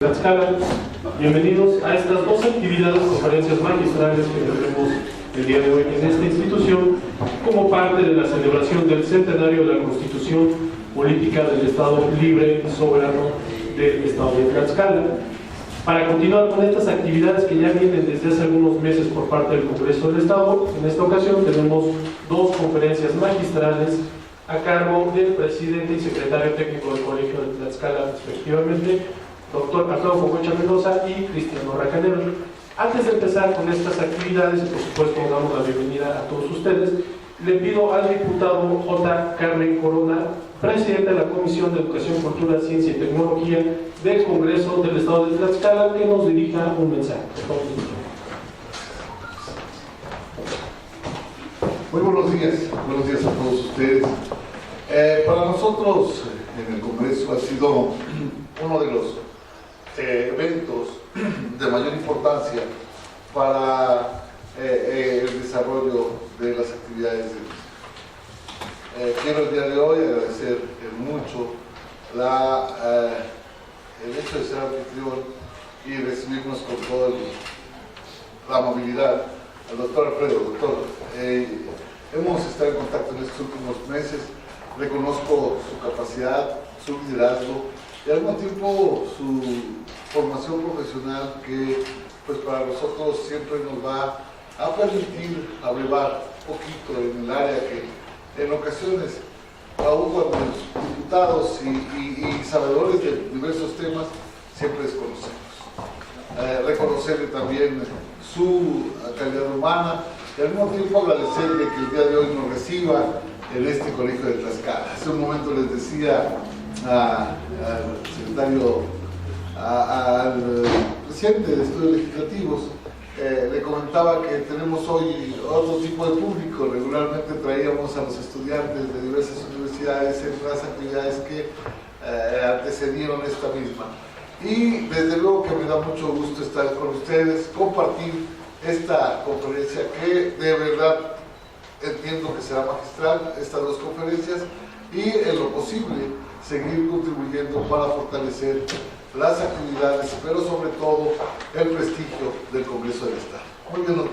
Tlaxcala. Bienvenidos a estas dos actividades, conferencias magistrales que tendremos el día de hoy en esta institución como parte de la celebración del centenario de la Constitución Política del Estado Libre y Soberano del Estado de Tlaxcala. Para continuar con estas actividades que ya vienen desde hace algunos meses por parte del Congreso del Estado, en esta ocasión tenemos dos conferencias magistrales a cargo del presidente y secretario técnico del Colegio de Tlaxcala, respectivamente, doctor Arturo Cococha Mendoza y Cristiano Racanero. Antes de empezar con estas actividades, y por supuesto damos la bienvenida a todos ustedes, le pido al diputado J. Carmen Corona, presidente de la Comisión de Educación, Cultura, Ciencia y Tecnología del Congreso del Estado de Tlaxcala, que nos dirija un mensaje. Muy buenos días a todos ustedes. Para nosotros en el Congreso ha sido uno de los eventos de mayor importancia para el desarrollo de las actividades de quiero el día de hoy agradecer mucho el hecho de ser anfitrión y recibirnos con toda la amabilidad al doctor Alfredo. Doctor, hemos estado en contacto en estos últimos meses, reconozco su capacidad, su liderazgo y al mismo tiempo su formación profesional que pues para nosotros siempre nos va a permitir abrevar un poquito en el área que en ocasiones, aún cuando los diputados y sabedores de diversos temas siempre desconocemos. Reconocerle también su calidad humana y al mismo tiempo agradecerle que el día de hoy nos reciba en este colegio de Tlaxcala. Hace un momento les decía al secretario, al presidente de estudios legislativos, le comentaba que tenemos hoy otro tipo de público. Regularmente traíamos a los estudiantes de diversas universidades en las actividades que antecedieron esta misma. Y desde luego que me da mucho gusto estar con ustedes, compartir esta conferencia que de verdad entiendo que será magistral, estas dos conferencias, y en lo posible seguir contribuyendo para fortalecer las actividades, pero sobre todo el prestigio del Congreso del Estado.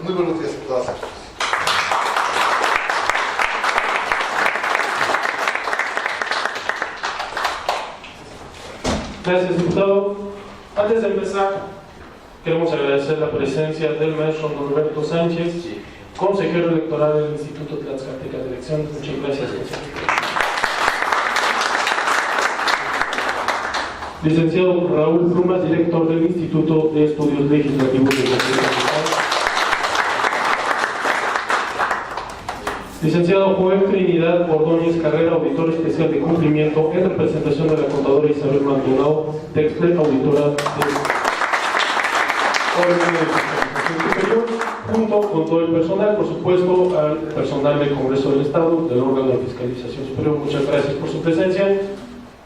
Muy buenos días a todas y todos. Gracias, diputado. Antes de empezar, queremos agradecer la presencia del maestro Norberto Sánchez, consejero electoral del Instituto Tlaxcalteca de Elecciones. Muchas gracias, consejero. Licenciado Raúl Plumas, director del Instituto de Estudios Legislativos de Tlaxcala. Licenciado Joel Trinidad Ordóñez Carrera, auditor especial de cumplimiento en representación de la contadora Isabel Maldonado Texple, auditora del órgano de fiscalización superior, junto con todo el personal, por supuesto, al personal del Congreso del Estado, del órgano de fiscalización superior. Muchas gracias por su presencia.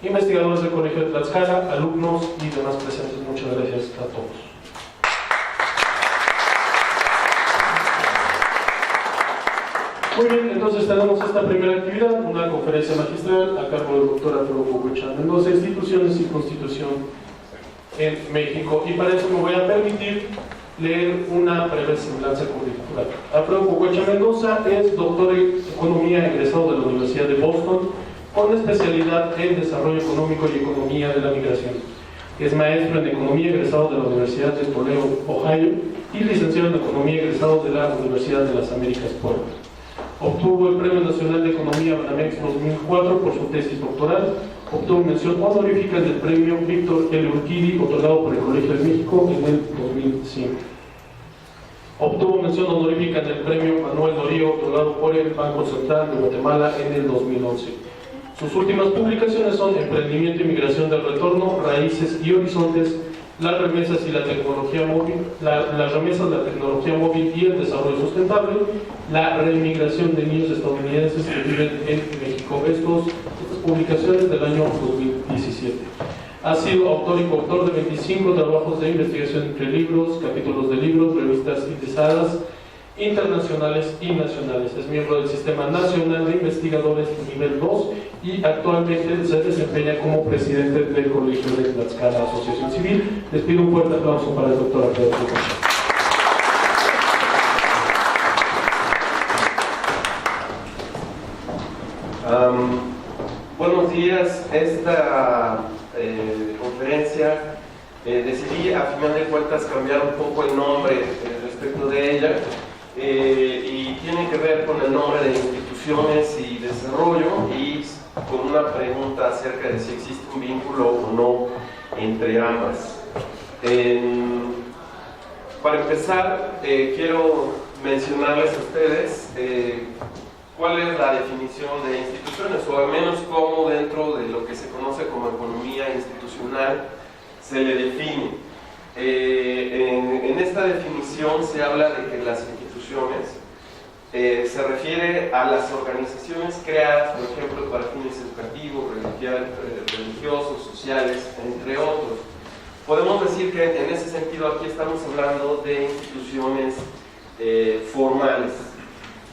Investigadores del Colegio de Tlaxcala, alumnos y demás presentes, muchas gracias a todos. Muy bien, entonces tenemos esta primera actividad, una conferencia magistral a cargo del doctor Arturo Cococha Mendoza, Instituciones y Constitución en México. Y para eso me voy a permitir leer una breve semblanza curricular. Arturo Cococha Mendoza es doctor en Economía egresado de la Universidad de Boston, con especialidad en Desarrollo Económico y Economía de la Migración. Es maestro en Economía egresado de la Universidad de Toledo, Ohio, y licenciado en Economía egresado de la Universidad de las Américas, Puebla. Obtuvo el Premio Nacional de Economía Banamex 2004 por su tesis doctoral. Obtuvo mención honorífica del Premio Víctor L. Urquidi, otorgado por el Colegio de México en el 2005. Obtuvo mención honorífica en el Premio Manuel Dorío, otorgado por el Banco Central de Guatemala en el 2011. Sus últimas publicaciones son Emprendimiento y Migración del Retorno, Raíces y Horizontes, Las remesas y la tecnología móvil, las remesas, la tecnología móvil y el desarrollo sustentable, la reemigración de niños estadounidenses que viven en México. Estas publicaciones del año 2017. Ha sido autor y coautor de 25 trabajos de investigación entre libros, capítulos de libros, revistas indexadas, internacionales y nacionales. Es miembro del Sistema Nacional de Investigadores Nivel 2 y actualmente se desempeña como presidente del Colegio de Tlaxcala Asociación Civil. Les pido un fuerte aplauso para el doctor Alfredo Pucocha. Buenos días. Esta conferencia decidí a final de cuentas cambiar un poco el nombre respecto de ella y tiene que ver con el nombre de instituciones y desarrollo y con una pregunta acerca de si existe un vínculo o no entre ambas. Para empezar, quiero mencionarles a ustedes cuál es la definición de instituciones, o al menos cómo dentro de lo que se conoce como economía institucional se le define. En esta definición se habla de que las instituciones se refiere a las organizaciones creadas, por ejemplo, para fines educativos, religiosos, sociales, entre otros. Podemos decir que en ese sentido aquí estamos hablando de instituciones formales.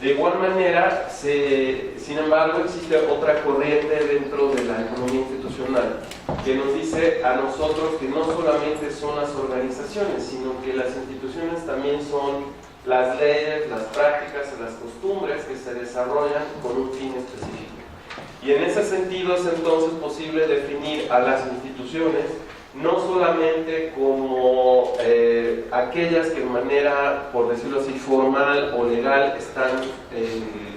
De igual manera, sin embargo, existe otra corriente dentro de la economía institucional que nos dice a nosotros que no solamente son las organizaciones, sino que las instituciones también son las leyes, las prácticas, las costumbres que se desarrollan con un fin específico. Y en ese sentido es entonces posible definir a las instituciones no solamente como aquellas que de manera, por decirlo así, formal o legal están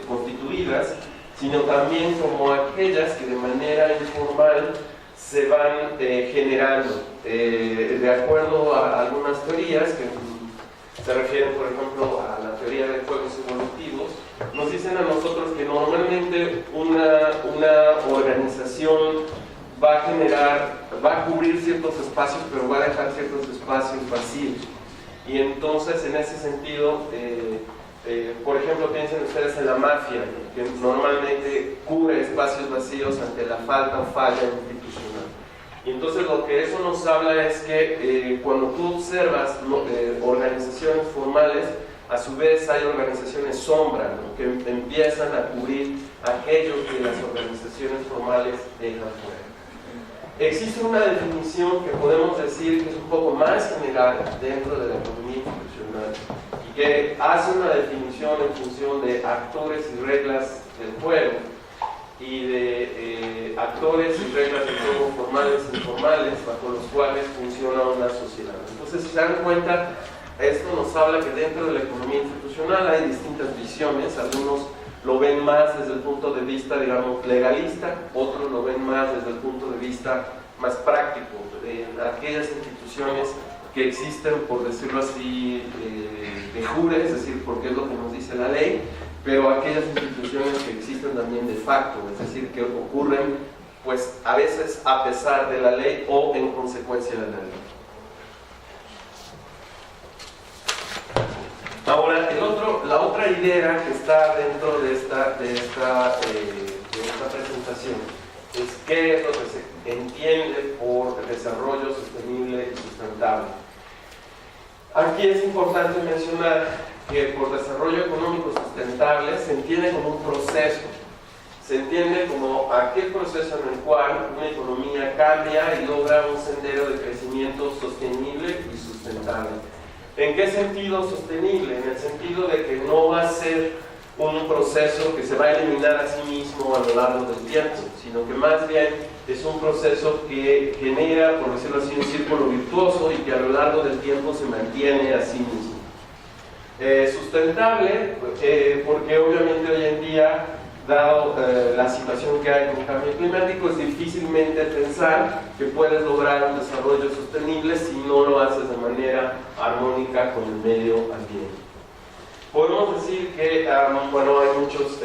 constituidas, sino también como aquellas que de manera informal se van generando, de acuerdo a algunas teorías que se refieren, por ejemplo, a la teoría de juegos evolutivos. Nos dicen a nosotros que normalmente una organización va a cubrir ciertos espacios, pero va a dejar ciertos espacios vacíos. Y entonces, en ese sentido, por ejemplo, piensen ustedes en la mafia, que normalmente cubre espacios vacíos ante la falta o falla institucional. Y entonces lo que eso nos habla es que cuando tú observas organizaciones formales, a su vez hay organizaciones sombra, ¿no?, que empiezan a cubrir aquello que las organizaciones formales dejan fuera. Existe una definición que podemos decir que es un poco más general dentro de la economía institucional y que hace una definición en función de actores y reglas del juego y de actores y reglas del juego formales e informales bajo los cuales funciona una sociedad. Entonces, si se dan cuenta, esto nos habla que dentro de la economía institucional hay distintas visiones. Algunos lo ven más desde el punto de vista, digamos, legalista, otros lo ven más desde el punto de vista más práctico, aquellas instituciones que existen, por decirlo así, de jure, es decir, porque es lo que nos dice la ley, pero aquellas instituciones que existen también de facto, es decir, que ocurren, pues, a veces a pesar de la ley o en consecuencia de la ley. Ahora, la otra idea que está dentro de esta presentación es qué es lo que se entiende por desarrollo sostenible y sustentable. Aquí es importante mencionar que por desarrollo económico sustentable se entiende como un proceso, se entiende como aquel proceso en el cual una economía cambia y logra un sendero de crecimiento sostenible y sustentable. ¿En qué sentido sostenible? En el sentido de que no va a ser un proceso que se va a eliminar a sí mismo a lo largo del tiempo, sino que más bien es un proceso que genera, por decirlo así, un círculo virtuoso y que a lo largo del tiempo se mantiene a sí mismo. Sustentable, porque obviamente hoy en día, dado la situación que hay con cambio climático, es difícilmente pensar que puedes lograr un desarrollo sostenible si no lo haces de manera armónica con el medio ambiente. Podemos decir que bueno, hay muchos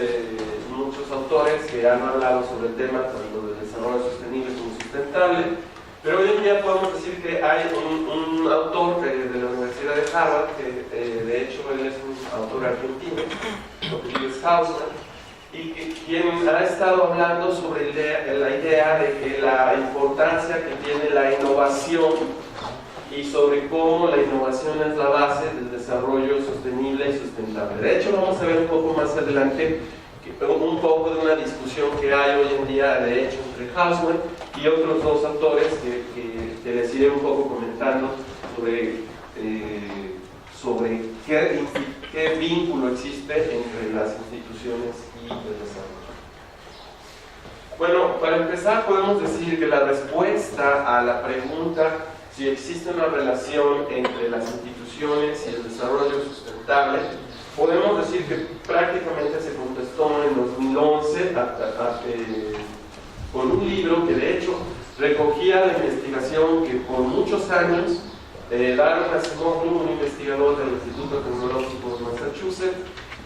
autores que han hablado sobre el tema tanto del desarrollo sostenible como sustentable, pero hoy en día podemos decir que hay un autor de la Universidad de Harvard, que de hecho él es un autor argentino, Rodríguez Hausmann, y quien ha estado hablando sobre la idea de que la importancia que tiene la innovación y sobre cómo la innovación es la base del desarrollo sostenible y sustentable. De hecho, vamos a ver un poco más adelante un poco de una discusión que hay hoy en día, de hecho, entre Hausmann y otros dos autores que les iré un poco comentando sobre qué vínculo existe entre las instituciones y el desarrollo. Bueno, para empezar podemos decir que la respuesta a la pregunta si existe una relación entre las instituciones y el desarrollo sustentable, podemos decir que prácticamente se contestó en 2011 con un libro que de hecho recogía la investigación que por muchos años Darren Acemoglu, un investigador del Instituto Tecnológico de Massachusetts,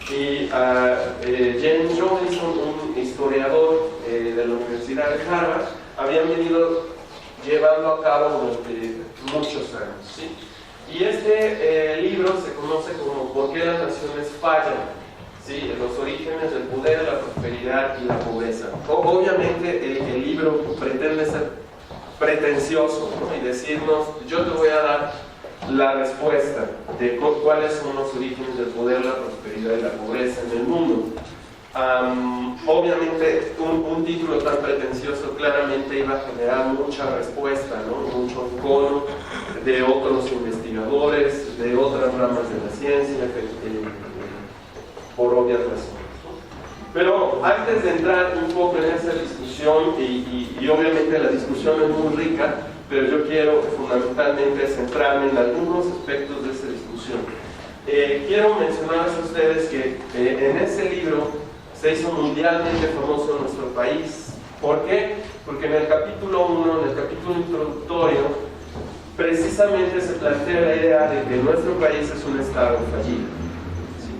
y James Robinson, un historiador de la Universidad de Harvard, habían venido llevando a cabo durante muchos años, ¿sí? Y este libro se conoce como ¿Por qué las naciones fallan? ¿Sí? Los orígenes del poder, la prosperidad y la pobreza. Obviamente el libro pretende ser pretencioso, ¿no? Y decirnos, yo te voy a dar la respuesta de cuáles son los orígenes del poder, la prosperidad y la pobreza en el mundo. Obviamente un título tan pretencioso claramente iba a generar mucha respuesta, ¿no? Mucho encono de otros investigadores, de otras ramas de la ciencia, por obvias razones, ¿no? Pero antes de entrar un poco en esa discusión, y obviamente la discusión es muy rica, pero yo quiero fundamentalmente centrarme en algunos aspectos de esa discusión. Quiero mencionarles a ustedes que en ese libro se hizo mundialmente famoso en nuestro país. ¿Por qué? Porque en el capítulo 1, en el capítulo introductorio, precisamente se plantea la idea de que nuestro país es un estado fallido. ¿Sí?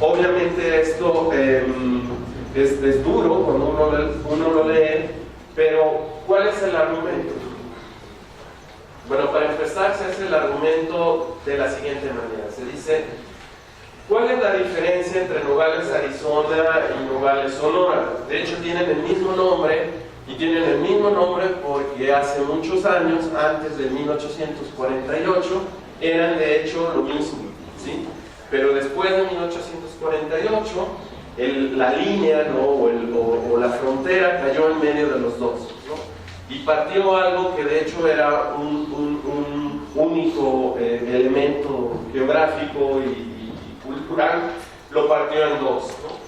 Obviamente esto es duro cuando uno lo lee, pero ¿cuál es el argumento? Bueno, para empezar se hace el argumento de la siguiente manera. Se dice, ¿cuál es la diferencia entre Nogales, Arizona y Nogales, Sonora? De hecho tienen el mismo nombre, y tienen el mismo nombre porque hace muchos años, antes de 1848, eran de hecho lo mismo, ¿sí? Pero después de 1848, la línea, ¿no? o la frontera cayó en medio de los dos, ¿no? Y partió algo que de hecho era un único elemento geográfico y cultural, lo partió en dos, ¿no?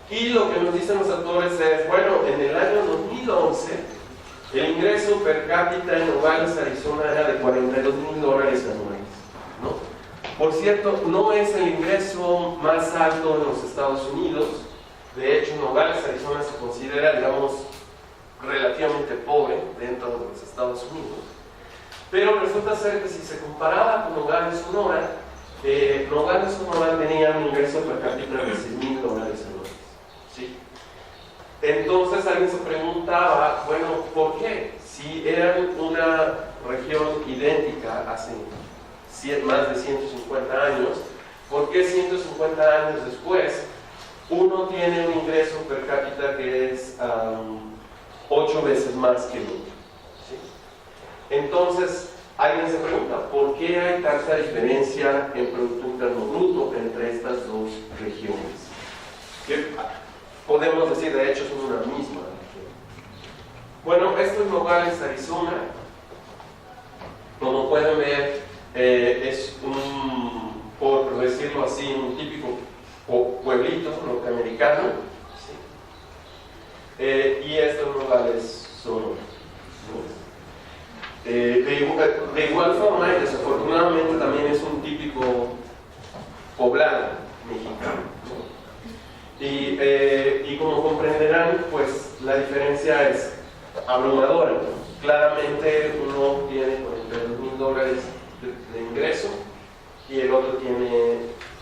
Y lo que nos dicen los autores es, bueno, en el año 2011 el ingreso per cápita en Nogales, Arizona era de $42,000 anuales, ¿no? Por cierto, no es el ingreso más alto en los Estados Unidos. De hecho, Nogales, Arizona se considera, digamos, relativamente pobre dentro de los Estados Unidos. Pero resulta ser que si se comparaba con Nogales, Sonora, Nogales, Sonora tenía un ingreso per cápita de $6,000 anuales. ¿Sí? Entonces alguien se preguntaba, bueno, ¿por qué? Si eran una región idéntica hace más de 150 años, ¿por qué 150 años después uno tiene un ingreso per cápita que es 8 veces más que el otro? ¿Sí? Entonces alguien se pregunta, ¿por qué hay tanta diferencia en Producto Interno Bruto entre estas dos regiones? Que podemos decir, de hecho, son una misma región. Bueno, esto es Nogales, Arizona. Como pueden ver, es por decirlo así, un típico pueblito norteamericano. ¿Sí? Y esto es Nogales, Sonora. De igual forma, y desafortunadamente también es un típico poblado mexicano. Y como comprenderán, pues la diferencia es abrumadora. Claramente uno tiene $42,000 de ingreso y el otro tiene,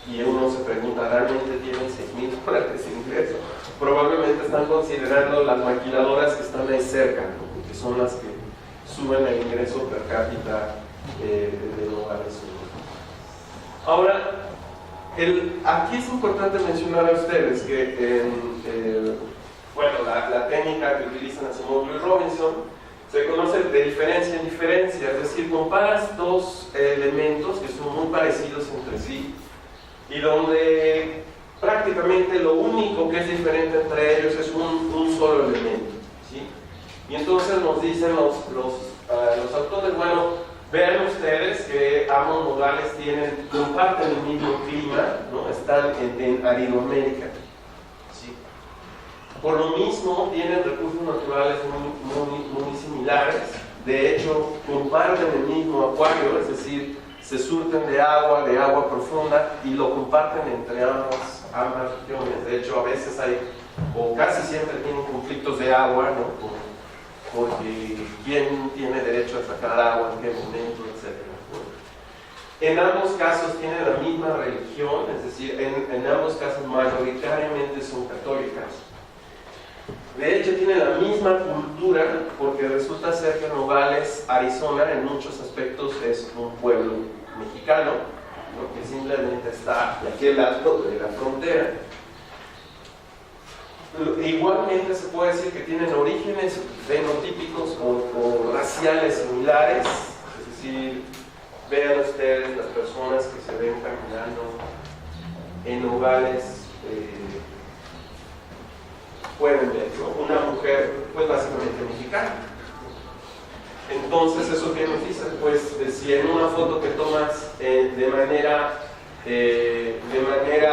y uno se pregunta, ¿realmente tienen $6,000 de ingreso? Probablemente están considerando las maquiladoras que están ahí cerca, ¿no? Que son las que suben el ingreso per cápita de Nogales. Ahora, aquí es importante mencionar a ustedes que bueno, la técnica que utilizan Acemoglu y Robinson se conoce de diferencia en diferencia, es decir, comparas dos elementos que son muy parecidos entre sí y donde prácticamente lo único que es diferente entre ellos es un solo elemento, ¿sí? Y entonces nos dicen los autores, bueno, vean ustedes que ambos nogales comparten el mismo clima, ¿no? Están en Aridoamérica, ¿sí? Por lo mismo tienen recursos naturales muy similares. De hecho, comparten el mismo acuario, es decir, se surten de agua profunda y lo comparten entre ambas regiones. De hecho, a veces hay, o casi siempre tienen conflictos de agua, ¿no? Porque quién tiene derecho a sacar agua, en qué momento, etc. En ambos casos tienen la misma religión, es decir, en ambos casos mayoritariamente son católicas. De hecho, tienen la misma cultura, porque resulta ser que Nogales, Arizona, en muchos aspectos es un pueblo mexicano, ¿no? Que simplemente está de aquel lado de la frontera. Igualmente se puede decir que tienen orígenes fenotípicos o raciales similares, es decir, vean ustedes las personas que se ven caminando en Nogales, pueden ver, ¿no? Una mujer pues básicamente mexicana. Entonces eso que nos dice, pues si en una foto que tomas de manera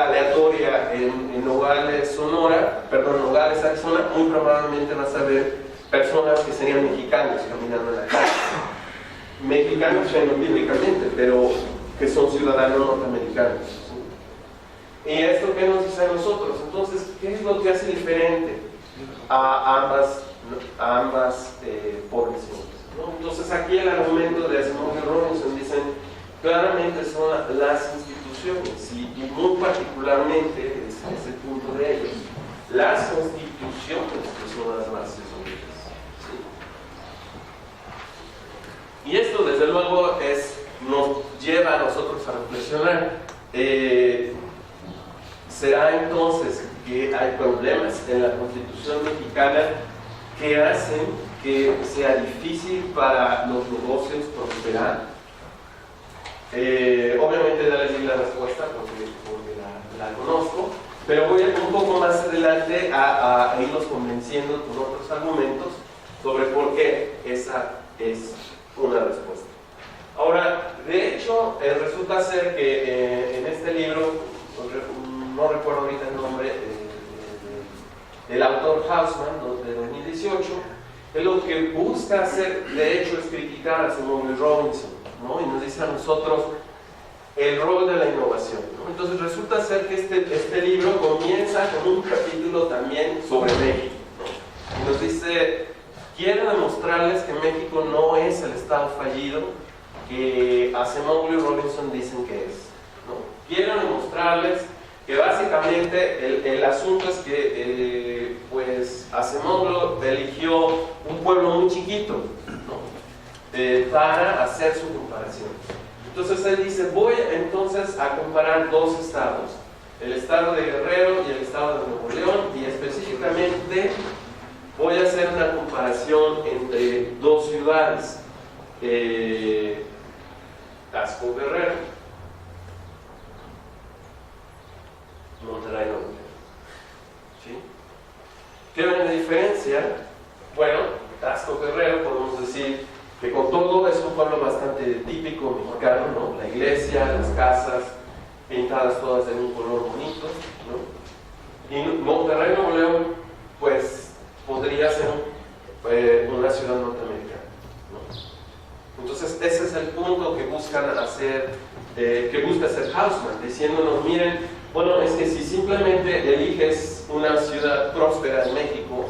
aleatoria en Nogales, Nogales, Arizona, muy probablemente vas a ver personas que serían mexicanos caminando en la calle. Mexicanos fenotípicamente, pero que son ciudadanos norteamericanos. ¿Sí? ¿Y esto qué nos dice a nosotros? Entonces, ¿qué es lo que hace diferente a ambas poblaciones? ¿No? Entonces, aquí el argumento de Asimov y Robinson dicen, claramente son las instituciones, y muy particularmente, es el punto de ellos, las constituciones que son las bases de ellas. ¿Sí? Y esto, desde luego, nos lleva a nosotros a reflexionar. ¿Será entonces que hay problemas en la Constitución mexicana que hacen que sea difícil para los negocios prosperar? Obviamente ya les di la respuesta porque la conozco, pero voy a ir un poco más adelante a irlos convenciendo con otros argumentos sobre por qué esa es una respuesta. Ahora, de hecho, resulta ser que en este libro, no recuerdo ahorita el nombre del autor Hausman, de 2018, él lo que busca hacer, de hecho, es criticar a Simon Robinson, ¿no? Y nos dice a nosotros el rol de la innovación, ¿no? Entonces resulta ser que este libro comienza con un capítulo también sobre México, ¿no? Y nos dice, quiero demostrarles que México no es el estado fallido que Acemoglu y Robinson dicen que es, ¿no? Quiero demostrarles que básicamente el asunto es que pues Acemoglu eligió un pueblo muy chiquito, ¿no? Para hacer su comparación. Entonces él dice, voy entonces a comparar dos estados, el estado de Guerrero y el estado de Nuevo León, y específicamente voy a hacer una comparación entre dos ciudades, Tasco, Guerrero, Monterrey, Nuevo León. ¿Sí? ¿Qué ven la diferencia? Bueno, Tasco, Guerrero, podemos decir que con todo es un pueblo bastante típico mexicano, ¿no? La iglesia, las casas, pintadas todas de un color bonito, ¿no? Y Monterrey, Nuevo León, pues podría ser una ciudad norteamericana, ¿no? Entonces ese es el punto que buscan hacer, que busca hacer Hausman, diciéndonos, miren, bueno, es que si simplemente eliges una ciudad próspera en México,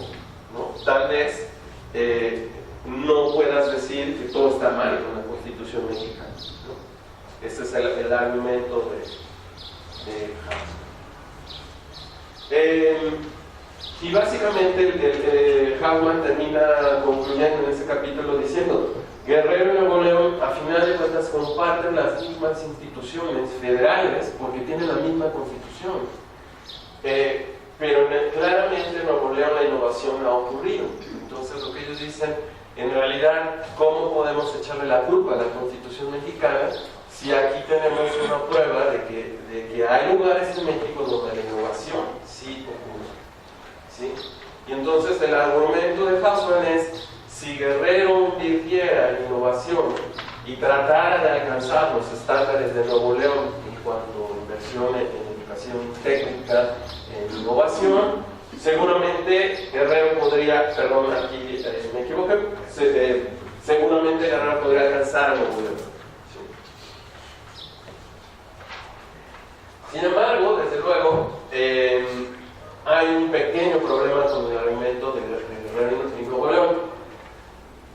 ¿no? Tal vez no puedas decir que todo está mal con la Constitución mexicana, ¿no? Ese es el argumento de Hausman. Y básicamente Hausman termina concluyendo en ese capítulo diciendo, Guerrero y Nuevo León a final de cuentas comparten las mismas instituciones federales porque tienen la misma constitución, pero claramente en Nuevo León la innovación ha ocurrido. Entonces lo que ellos dicen en realidad, ¿cómo podemos echarle la culpa a la Constitución mexicana si aquí tenemos una prueba de que hay lugares en México donde la innovación sí ocurre? ¿Sí? Y entonces el argumento de Hausmann es, si Guerrero invirtiera en innovación y tratara de alcanzar los estándares de Nuevo León en cuanto a inversión en educación técnica, en innovación, seguramente Guerrero podría, perdón, aquí me equivoqué, seguramente Guerrero podría alcanzar a Nuevo León. ¿Sí? Sin embargo, desde luego, hay un pequeño problema con el argumento de Guerrero y Nuevo León.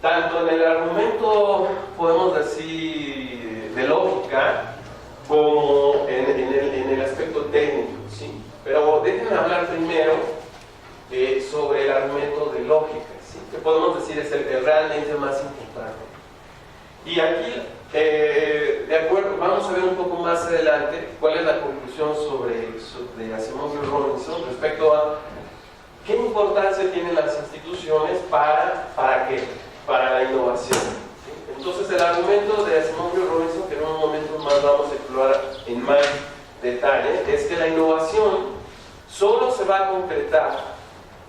Tanto en el argumento, podemos decir, de lógica, como en el aspecto técnico, ¿sí? Pero déjenme hablar primero sobre el argumento de lógica, ¿sí? Que podemos decir es el realmente más importante. Y aquí, de acuerdo, vamos a ver un poco más adelante cuál es la conclusión sobre Asimov y Robinson respecto a qué importancia tienen las instituciones para qué, para la innovación. ¿Sí? Entonces el argumento de Asimov y Robinson, que en un momento más vamos a explorar en más detalle, es que la innovación solo se va a concretar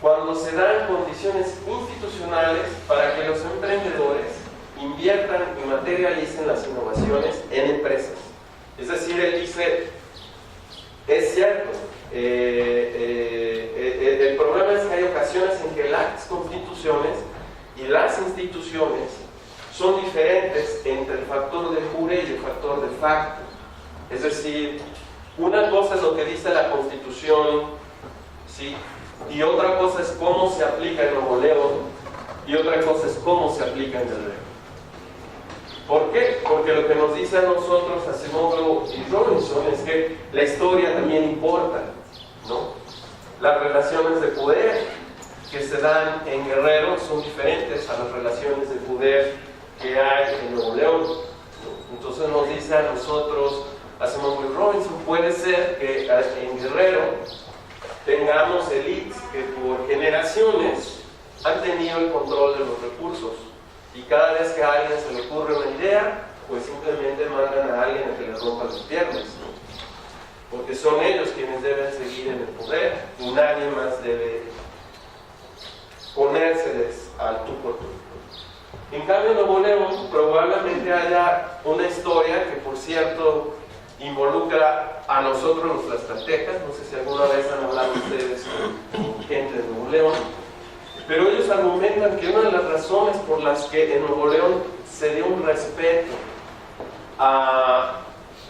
cuando se dan condiciones institucionales para que los emprendedores inviertan y materialicen las innovaciones en empresas. Es decir, él dice, es cierto, el problema es que hay ocasiones en que las constituciones y las instituciones son diferentes entre el factor de jure y el factor de facto. Es decir, una cosa es lo que dice la Constitución, ¿sí? Y otra cosa es cómo se aplica en Nuevo León, y otra cosa es cómo se aplica en Guerrero. ¿Por qué? Porque lo que nos dice a nosotros Asimov y Robinson es que la historia también importa, ¿no? Las relaciones de poder que se dan en Guerrero son diferentes a las relaciones de poder que hay en Nuevo León, ¿no? Entonces nos dice a nosotros Asimov y Robinson, puede ser que en Guerrero tengamos élites que por generaciones han tenido el control de los recursos. Y cada vez que a alguien se le ocurre una idea, pues simplemente mandan a alguien a que les rompa las piernas, ¿no? Porque son ellos quienes deben seguir en el poder y nadie más debe ponérseles al tú por tú. En cambio, en Nuevo León probablemente haya una historia que, por cierto, involucra a nosotros los tlaxcaltecas. No sé si alguna vez han hablado ustedes con gente de Nuevo León. Pero ellos argumentan que una de las razones por las que en Nuevo León se dio un respeto a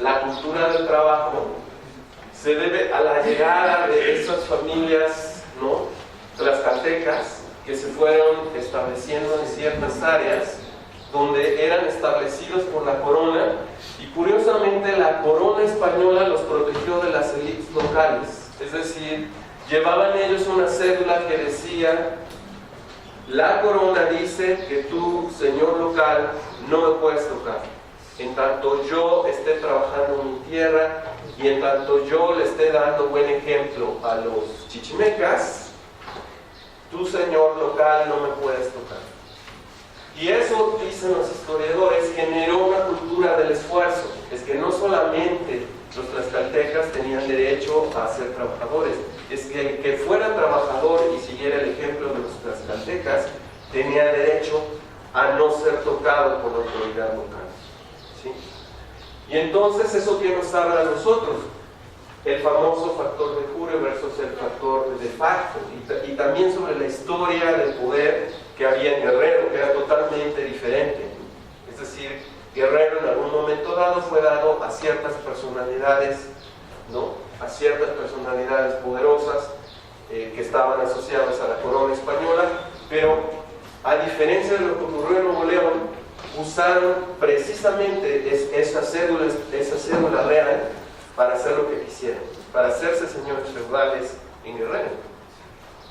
la cultura del trabajo se debe a la llegada de esas familias, ¿no?, tlaxcaltecas que se fueron estableciendo en ciertas áreas donde eran establecidos por la corona, y curiosamente la corona española los protegió de las élites locales. Es decir, llevaban ellos una cédula que decía: la corona dice que tú, señor local, no me puedes tocar. En tanto yo esté trabajando en mi tierra y en tanto yo le esté dando buen ejemplo a los chichimecas, tú, señor local, no me puedes tocar. Y eso, dicen los historiadores, generó una cultura del esfuerzo. Es que no solamente los tlaxcaltecas tenían derecho a ser trabajadores, es que el que fuera trabajador y siguiera el ejemplo de los tlaxcaltecas tenía derecho a no ser tocado por la autoridad local, ¿sí? Y entonces, ¿eso qué nos habla a nosotros? El famoso factor de jure versus el factor de facto, y también sobre la historia del poder que había en Guerrero, que era totalmente diferente. Es decir, Guerrero en algún momento dado fue dado a ciertas personalidades, ¿no?, a ciertas personalidades poderosas que estaban asociadas a la corona española, pero a diferencia de lo que ocurrió en Nuevo León, usaron precisamente esa cédula real para hacer lo que quisieran, para hacerse señores feudales en Guerrero.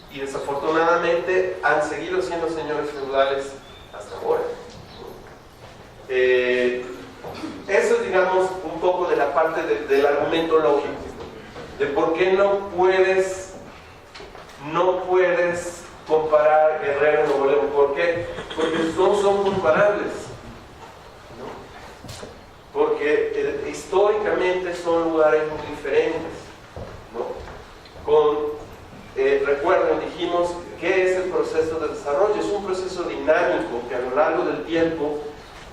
Y desafortunadamente han seguido siendo señores feudales hasta ahora. Eso es, digamos, un poco de la parte del argumento lógico, de por qué no puedes comparar Guerrero y Nuevo León. ¿Por qué? porque no son comparables, ¿no? Porque históricamente son lugares muy diferentes, ¿no? Recuerden, dijimos, ¿qué es el proceso de desarrollo? Es un proceso dinámico que a lo largo del tiempo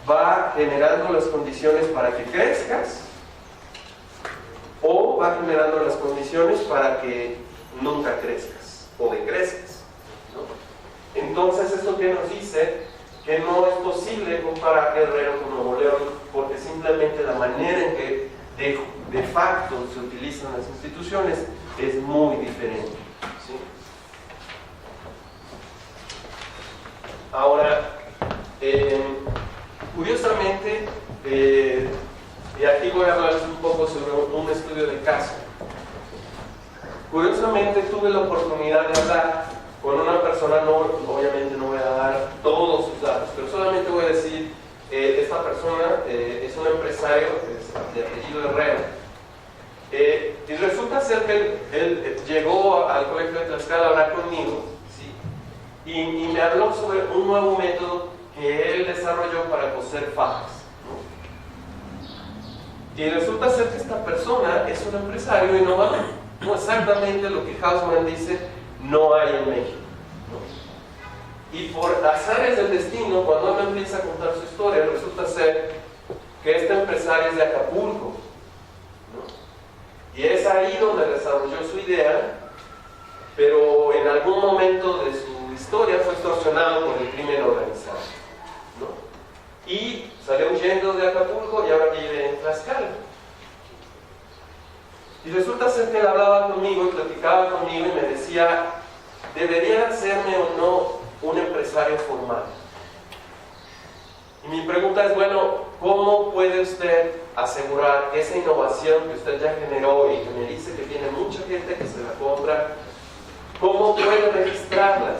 va generando las condiciones para que crezcas o va generando las condiciones para que nunca crezcas o decrezcas, ¿no? Entonces, ¿esto qué nos dice? Que no es posible comparar Guerrero con Nuevo León, porque simplemente la manera en que de facto se utilizan las instituciones es muy diferente, ¿sí? Ahora, curiosamente, y aquí voy a hablarles un poco sobre un estudio de caso. Curiosamente tuve la oportunidad de hablar con una persona, obviamente no voy a dar todos sus datos, pero solamente voy a decir, esta persona es un empresario de apellido Herrera, y resulta ser que él llegó al colegio de Tlaxcala a hablar conmigo, ¿sí? y me habló sobre un nuevo método que él desarrolló para coser fajas, ¿no? Y resulta ser que esta persona es un empresario innovador, no exactamente lo que Hausmann dice no hay en México, ¿no? Y por azares del destino, cuando él empieza a contar su historia, resulta ser que este empresario es de Acapulco, ¿no? Y es ahí donde desarrolló su idea, pero en algún momento de su historia fue extorsionado por el crimen organizado, ¿no? Y salió huyendo de Acapulco y ahora vive en Tlaxcala. Y resulta ser que él hablaba conmigo y platicaba conmigo y me decía, ¿debería hacerme o no un empresario formal? Y mi pregunta es, bueno, ¿cómo puede usted asegurar que esa innovación que usted ya generó y que me dice que tiene mucha gente que se la compra, cómo puede registrarla?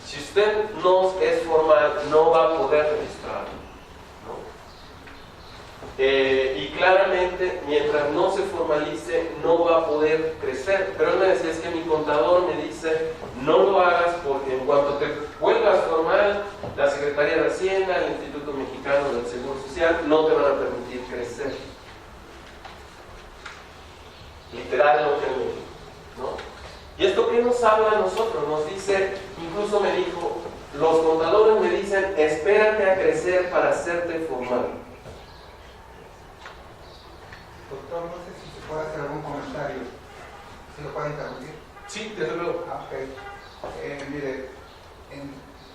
Si usted no es formal, no va a poder registrarla, ¿no? Y claramente, mientras no se formalice, no va a poder crecer. Pero él me decía, es que mi contador me dice, no lo hagas porque en cuanto te vuelvas formal, la Secretaría de Hacienda, el Instituto Mexicano del Seguro Social, no te van a permitir crecer. Literalmente, ¿no? ¿Y esto qué nos habla a nosotros? Nos dice, incluso me dijo, los contadores me dicen, espérate a crecer para hacerte formal. Doctor, no sé si se puede hacer algún comentario. ¿Sí lo puede interrumpir? Sí, desde luego. Ok. Mire,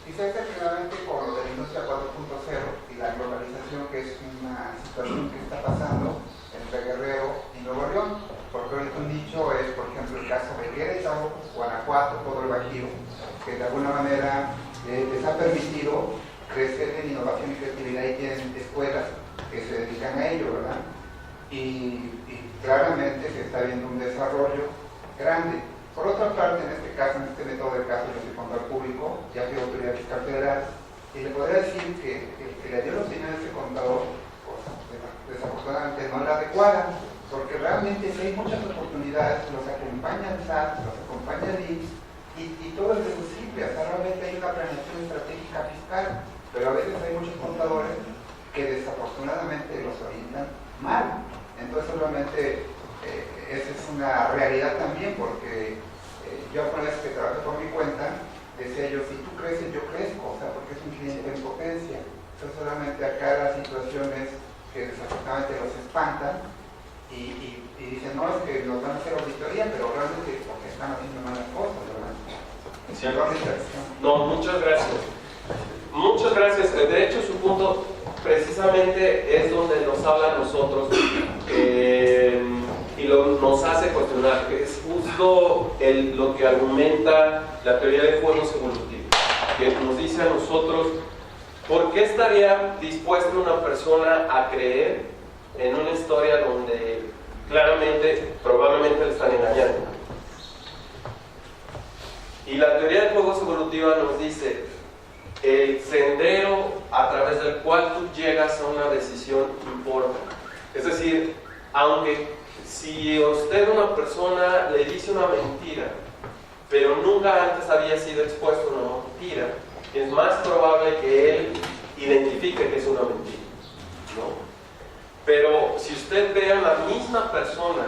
quizás primeramente por lo de la industria 4.0 y la globalización, que es una situación que está pasando entre Guerrero y Nuevo León, porque ahorita un dicho es, por ejemplo, el caso de Querétaro, Guanajuato, todo el Bajío, que de alguna manera les ha permitido crecer en innovación y creatividad y tienen escuelas que se dedican a ello, ¿verdad? Y claramente se está viendo un desarrollo grande. Por otra parte, en este caso, en este método de caso, yo soy contador público, ya fui autoridad fiscal federal, y le podría decir que el que le dio la opinión a ese contador, pues, desafortunadamente no es la adecuada, porque realmente sí hay muchas oportunidades, los acompaña el SAT, los acompaña el IMSS, y todo es deducible, hasta realmente hay una planeación estratégica fiscal, pero a veces hay muchos contadores que desafortunadamente los orientan mal. Entonces realmente esa es una realidad también, porque yo con eso que trabajo por mi cuenta, decía yo, si tú creces, yo crezco, o sea, porque es un cliente en potencia. Entonces solamente acá la situación es que desafortunadamente los espantan y dicen, no, es que nos van a hacer auditoría, pero realmente porque están haciendo malas cosas, ¿verdad? Sí. No, muchas gracias. Muchas gracias. De hecho, su punto precisamente es donde nos habla a nosotros y nos hace cuestionar, que es justo lo que argumenta la teoría de juegos evolutivos, que nos dice a nosotros, ¿por qué estaría dispuesta una persona a creer en una historia donde claramente, probablemente le están engañando? Y la teoría de juegos evolutiva nos dice, el sendero a través del cual tú llegas a una decisión importa. Es decir, aunque si usted a una persona le dice una mentira, pero nunca antes había sido expuesto a una mentira, es más probable que él identifique que es una mentira, ¿no? Pero si usted ve a la misma persona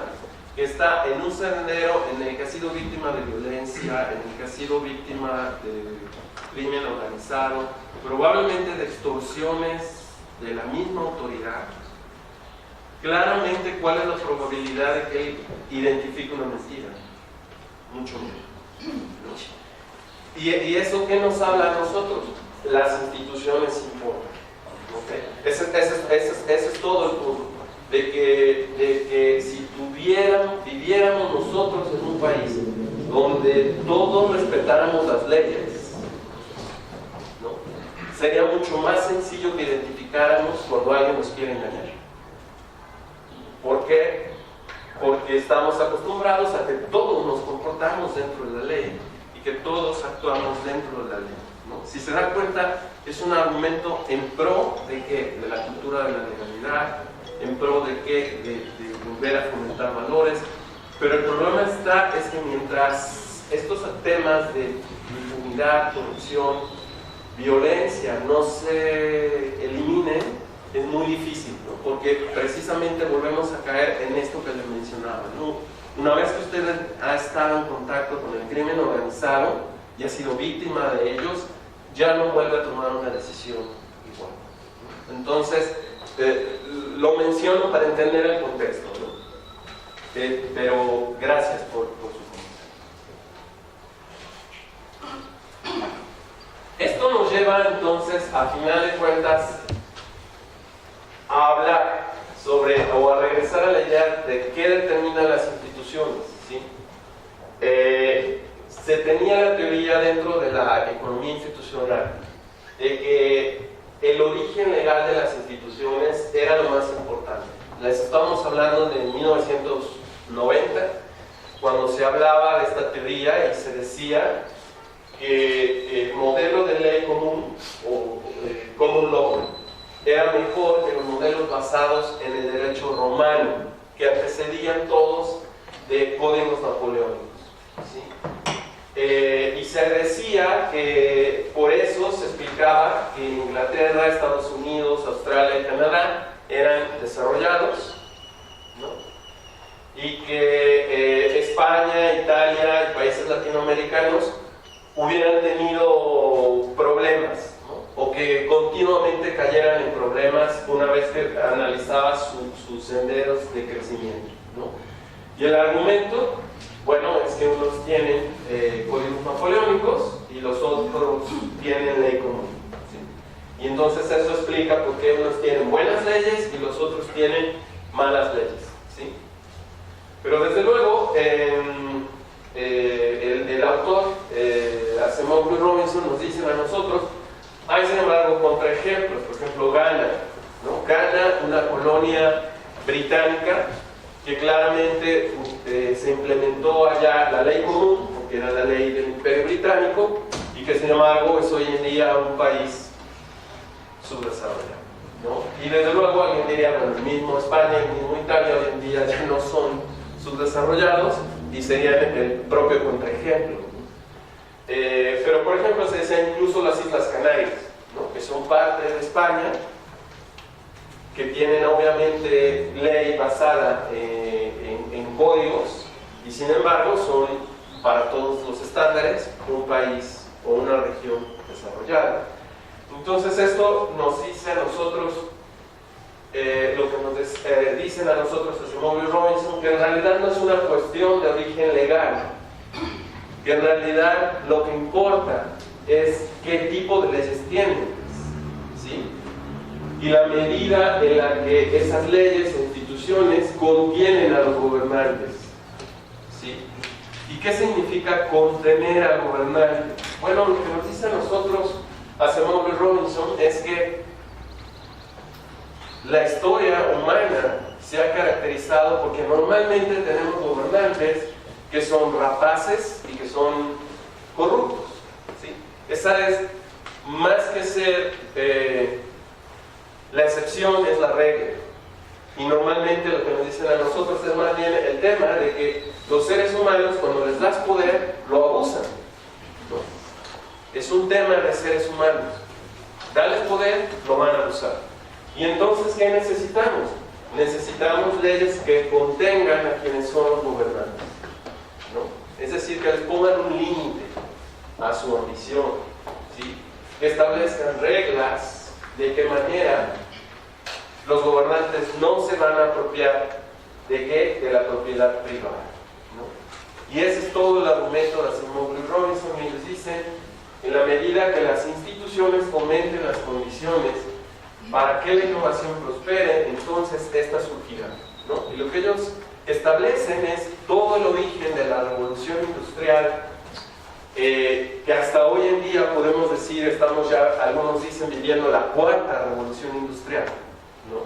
que está en un sendero en el que ha sido víctima de violencia, en el que ha sido víctima de crimen organizado, probablemente de extorsiones de la misma autoridad, claramente, ¿cuál es la probabilidad de que él identifique una mentira? Mucho menos, ¿no? ¿Y eso qué nos habla a nosotros? Las instituciones importan, ¿okay? Ese es todo el punto. De que si viviéramos nosotros en un país donde todos respetáramos las leyes, ¿no? Sería mucho más sencillo que identificáramos cuando alguien nos quiere engañar. ¿Por qué? Porque estamos acostumbrados a que todos nos comportamos dentro de la ley y que todos actuamos dentro de la ley, ¿no? Si se da cuenta, es un argumento en pro de ¿qué? De la cultura de la legalidad, en pro de qué, de volver a fomentar valores, pero el problema es que mientras estos temas de impunidad, corrupción, violencia no se eliminen, es muy difícil, ¿no? Porque precisamente volvemos a caer en esto que les mencionaba, ¿no? Una vez que usted ha estado en contacto con el crimen organizado y ha sido víctima de ellos, ya no vuelve a tomar una decisión igual, ¿no? Entonces, lo menciono para entender el contexto, ¿no? Pero gracias por su comentario. Esto nos lleva entonces, a final de cuentas, a hablar sobre, o a regresar a la idea de qué determinan las instituciones, ¿sí? Se tenía la teoría dentro de la economía institucional de que el origen legal de las instituciones era lo más importante. Les estamos hablando de 1990, cuando se hablaba de esta teoría y se decía que el modelo de ley común o common law era mejor que los modelos basados en el derecho romano, que antecedían todos de códigos napoleónicos, ¿sí? Y se decía que por eso se explicaba que Inglaterra, Estados Unidos, Australia y Canadá eran desarrollados, ¿no? Y que España, Italia y países latinoamericanos hubieran tenido problemas, ¿no? O que continuamente cayeran en problemas una vez que analizaba sus senderos de crecimiento, ¿no? Y el argumento, bueno, es que unos tienen códigos napoleónicos y los otros tienen ley común, ¿sí? Y entonces eso explica por qué unos tienen buenas leyes y los otros tienen malas leyes, ¿sí? Pero desde luego, el autor, Asimov y Robinson, nos dicen a nosotros, hay sin embargo contraejemplos. Por ejemplo, Ghana, ¿no? Ghana, una colonia británica que claramente se implementó allá la ley común, porque era la ley del Imperio Británico, y que sin embargo es hoy en día un país subdesarrollado, ¿no? Y desde luego alguien diría, bueno, el mismo España, el mismo Italia hoy en día ya no son subdesarrollados y serían el propio contraejemplo. Pero por ejemplo se decía incluso las Islas Canarias, ¿no? Que son parte de España, que tienen obviamente ley basada en códigos y sin embargo son para todos los estándares un país o una región desarrollada. Entonces esto nos dice a nosotros lo que nos dicen a nosotros Asimov y Robinson, que en realidad no es una cuestión de origen legal, que en realidad lo que importa es qué tipo de leyes tienen, ¿sí? Y la medida en la que esas leyes o instituciones contienen a los gobernantes, ¿sí? ¿Y qué significa contener al gobernante? Bueno, lo que nos dice a nosotros Asimov y Robinson es que la historia humana se ha caracterizado porque normalmente tenemos gobernantes que son rapaces y que son corruptos, ¿sí? Esa es, más que ser la excepción, es la regla. Y normalmente lo que nos dicen a nosotros es más bien el tema de que los seres humanos, cuando les das poder, lo abusan, ¿no? Es un tema de seres humanos. Dales poder, lo van a usar. Y entonces, ¿qué necesitamos? Necesitamos leyes que contengan a quienes son los gobernantes, ¿no? Es decir, que les pongan un límite a su ambición, ¿sí? Que establezcan reglas de qué manera los gobernantes no se van a apropiar de la propiedad privada, ¿no? Y ese es todo el argumento de Asimov y Robinson. Y ellos dicen, en la medida que las instituciones fomenten las condiciones para que la innovación prospere, entonces esta surgirá, ¿no? Y lo que ellos establecen es todo el origen de la revolución industrial, que hasta hoy en día podemos decir, estamos ya, algunos dicen, viviendo la cuarta revolución industrial, ¿no?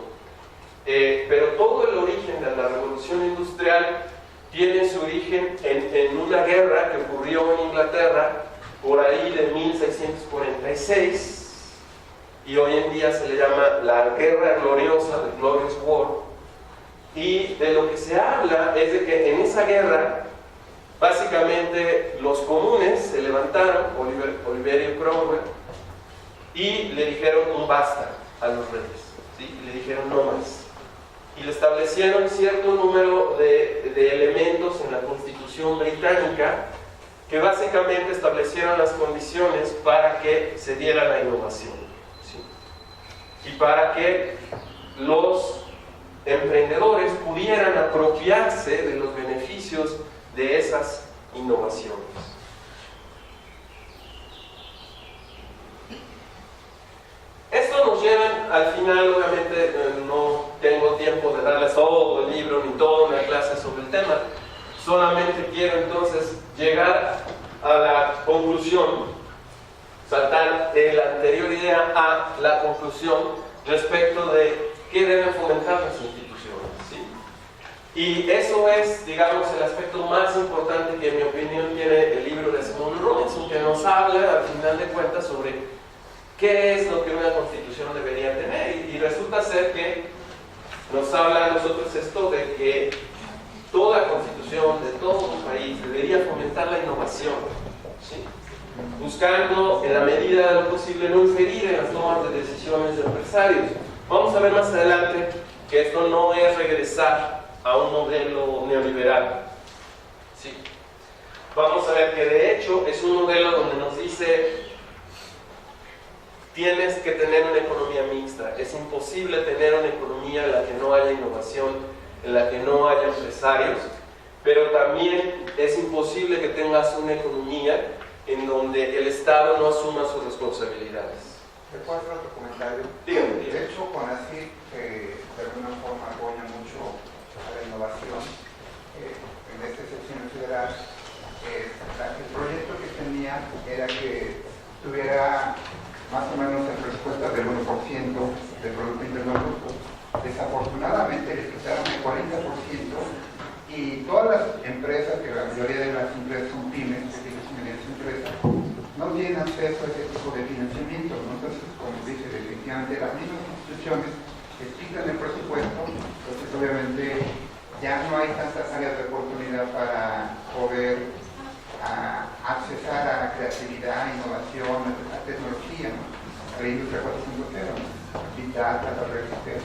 Pero todo el origen de la revolución industrial tiene su origen en una guerra que ocurrió en Inglaterra por ahí de 1646, y hoy en día se le llama la Guerra Gloriosa, the Glorious War. Y de lo que se habla es de que en esa guerra básicamente los comunes se levantaron, Oliverio Cromwell, y le dijeron un basta a los reyes, ¿sí? Y le dijeron no más, y le establecieron cierto número de elementos en la Constitución británica que básicamente establecieron las condiciones para que se diera la innovación, ¿sí? Y para que los emprendedores pudieran apropiarse de los beneficios de esas innovaciones. Esto nos lleva al final, obviamente no tengo tiempo de darles todo el libro ni toda una clase sobre el tema, solamente quiero entonces llegar a la conclusión, saltar de la anterior idea a la conclusión respecto de qué deben fomentar las instituciones, ¿sí? Y eso es, digamos, el aspecto más importante que en mi opinión tiene el libro de Asimov y Robinson, que nos habla al final de cuentas sobre qué es lo que una constitución debería tener. Y resulta ser que nos habla a nosotros esto de que toda constitución de todo un país debería fomentar la innovación, ¿sí? Buscando en la medida de lo posible no inferir en las tomas de decisiones de empresarios. Vamos a ver más adelante que esto no es regresar a un modelo neoliberal, ¿sí? Vamos a ver que de hecho es un modelo donde nos dice tienes que tener una economía mixta. Es imposible tener una economía en la que no haya innovación, en la que no haya empresarios, pero también es imposible que tengas una economía en donde el Estado no asuma sus responsabilidades. ¿Te puedo hacer otro comentario? Dígame. De hecho, CONACYT de alguna forma apoya mucho a la innovación. En esta sección federal, el proyecto que tenía era que tuviera más o menos en respuesta del 1% del Producto Interno Bruto. Desafortunadamente le quitaron el 40% y todas las empresas, que la mayoría de las empresas son pymes, pequeñas y medianas empresas, no tienen acceso a ese tipo de financiamiento, ¿no? Entonces, como dice, definitivamente las mismas instituciones que quitan el presupuesto, entonces obviamente ya no hay tantas áreas de oportunidad para poder accesar a la creatividad, innovación, a tecnología, ¿no? A la industria 4.0, ¿no? Big Data, la red social.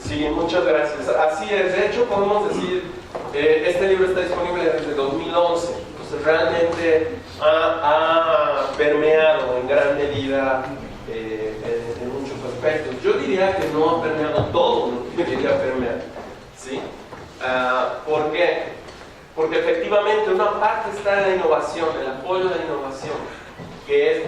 Sí, muchas gracias. Así es, de hecho podemos decir, este libro está disponible desde 2011, entonces realmente ha permeado en gran medida en muchos aspectos. Yo diría que no ha permeado todo lo que quería permear, ¿sí? ¿Por qué? Porque efectivamente una parte está en la innovación, el apoyo de la innovación, que es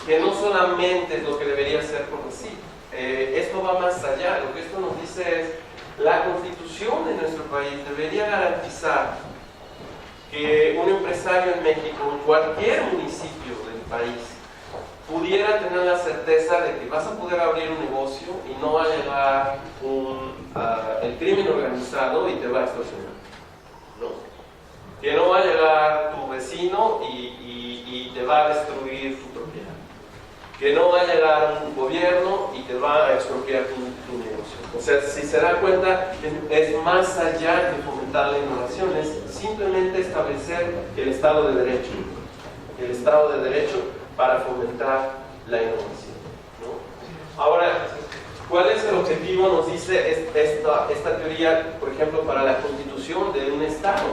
que no solamente es lo que debería ser CONACYT. Esto va más allá. Lo que esto nos dice es la Constitución de nuestro país debería garantizar que un empresario en México, en cualquier municipio del país, pudiera tener la certeza de que vas a poder abrir un negocio y no va a llegar el crimen organizado y te va a extorsionar, ¿no? Que no va a llegar tu vecino y te va a destruir tu propiedad. Que no va a llegar un gobierno y te va a expropiar tu negocio. O sea, si se da cuenta, es más allá de fomentar la innovación, es simplemente establecer el Estado de Derecho. El Estado de Derecho para fomentar la innovación, ¿no? Ahora, ¿cuál es el objetivo? Nos dice esta teoría, por ejemplo, para la constitución de un Estado.